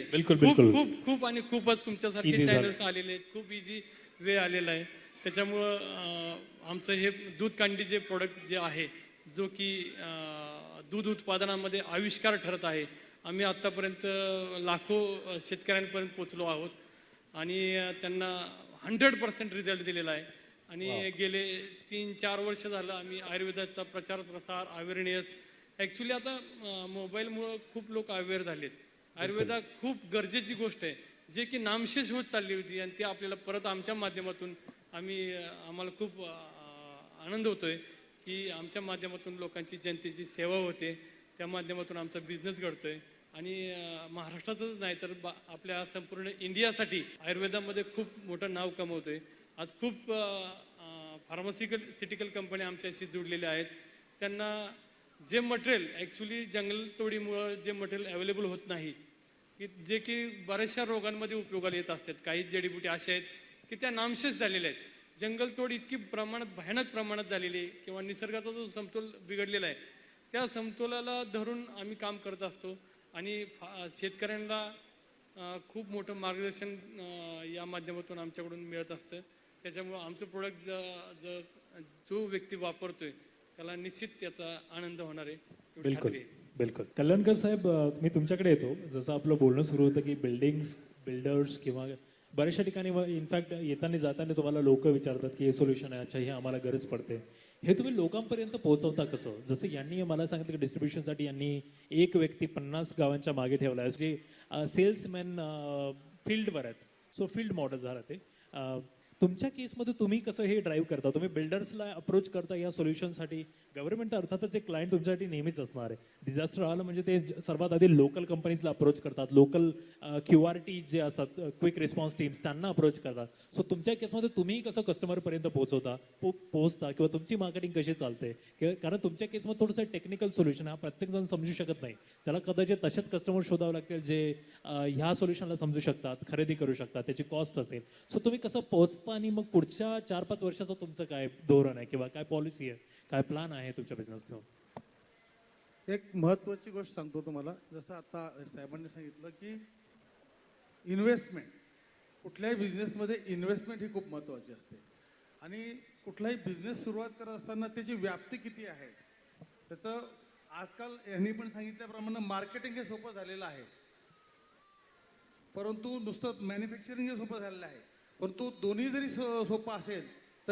बिलकुल खूप बिलकुल खूप खूप आणि खूपच तुमच्यासारखे इझी झालं. चॅनल्स आलेले आहेत. खूप इझी वे आलेला आहे. त्याच्यामुळं आमचं हे दूध कांडी जे प्रोडक्ट जे आहे, जो की दूध उत्पादनामध्ये आविष्कार ठरत आहे. आम्ही आत्तापर्यंत लाखो शेतकऱ्यांपर्यंत पोचलो आहोत आणि त्यांना 100% रिझल्ट दिलेला आहे. वाव. आणि गेले 3-4 वर्ष झालं आम्ही आयुर्वेदाचा प्रचार प्रसार अवेअरनेस ॲक्च्युली आता मोबाईलमुळं खूप लोक अवेअर झालेत. बिलकुल आयुर्वेदा खूप गरजेची गोष्ट आहे, जे की नामशेष होत चालली होती आणि ती आपल्याला परत आमच्या माध्यमातून आम्हाला खूप आनंद होतोय की आमच्या माध्यमातून लोकांची जनतेची सेवा होते. त्या माध्यमातून आमचा बिझनेस घडतोय आणि महाराष्ट्राचंच नाही तर आपल्या संपूर्ण इंडियासाठी आयुर्वेदामध्ये खूप मोठं नाव कमवतोय. आज खूप फार्मास्युटिकल कंपन्या आमच्याशी जुडलेल्या आहेत. त्यांना जे मटेरियल ॲक्च्युली जंगलतोडीमुळं जे मटेरियल अवेलेबल होत नाही, की जे की बऱ्याचशा रोगांमध्ये उपयोगाला येत असतात. काही जडीबुटी अशा आहेत की त्या नामशेष झालेल्या आहेत. जंगलतोड इतकी प्रमाणात भयानक प्रमाणात झालेली आहे किंवा निसर्गाचा जो समतोल बिघडलेला आहे, त्या समतोलाला धरून आम्ही काम करत असतो आणि शेतकऱ्यांना खूप मोठं मार्गदर्शन या माध्यमातून आमच्याकडून मिळत असतं. त्याच्यामुळं आमचं प्रोडक्ट जर जो व्यक्ती वापरतोय त्याला निश्चित त्याचा आनंद होणार आहे, एवढी बिलकुल खात्री आहे. बिलकुल कल्याणकर साहेब, मी तुमच्याकडे येतो. जसं आपलं बोलणं सुरू होतं की बिल्डिंग्स बिल्डर्स किंवा बऱ्याचशा ठिकाणी इनफॅक्ट येताना जाताना तुम्हाला लोक विचारतात की हे सोल्युशन आहे, अच्छा हे आम्हाला गरज पडते. हे तुम्ही लोकांपर्यंत पोहोचवता कसं? जसं यांनी मला सांगितलं की डिस्ट्रीब्युशनसाठी यांनी एक व्यक्ती 50 गावांच्या मागे ठेवला आहे, जे सेल्समॅन फील्डवर आहेत. सो फील्ड मॉडेल झालं ते. तुमच्या केसमध्ये तुम्ही कसं हे ड्राईव्ह करता? तुम्ही बिल्डर्सला अप्रोच करता या सोल्युशनसाठी? गव्हर्नमेंट अर्थातच एक क्लायंट तुमच्यासाठी नेहमीच असणार आहे. डिझास्टर आलं म्हणजे ते सर्वात आधी लोकल कंपनीजला अप्रोच करतात, लोकल QRT जे असतात, क्विक रिस्पॉन्स टीम्स, त्यांना अप्रोच करतात. सो तुमच्या केसमध्ये तुम्ही कसं कस्टमरपर्यंत पोहोचता किंवा तुमची मार्केटिंग कशी चालते? कारण तुमच्या केसमध्ये थोडंसं टेक्निकल सोल्युशन हा प्रत्येकजण समजू शकत नाही. त्याला कदाचित तसेच कस्टमर शोधावे लागतील जे ह्या सोल्युशनला समजू शकतात, खरेदी करू शकतात, त्याची कॉस्ट असेल. सो तुम्ही कसं पोहोचता आणि मग पुढच्या 4-5 वर्षाचं तुमचं काय धोरण आहे किंवा काय पॉलिसी आहे, काय प्लॅन आहे तुमच्या बिझनेस घेऊन? एक महत्त्वाची गोष्ट सांगतो तुम्हाला. जसं आता साहेबांनी सांगितलं की इन्व्हेस्टमेंट, कुठल्याही बिझनेसमध्ये इन्व्हेस्टमेंट ही खूप महत्त्वाची असते. आणि कुठलाही बिझनेस सुरुवात करत असताना त्याची व्याप्ती किती आहे, त्याचं आजकाल यांनी पण सांगितल्याप्रमाणे मार्केटिंग हे सोपं झालेलं आहे, परंतु नुसतं मॅन्युफॅक्चरिंग हे सोपं झालेलं आहे. परंतु दोन्ही जरी सोपं असेल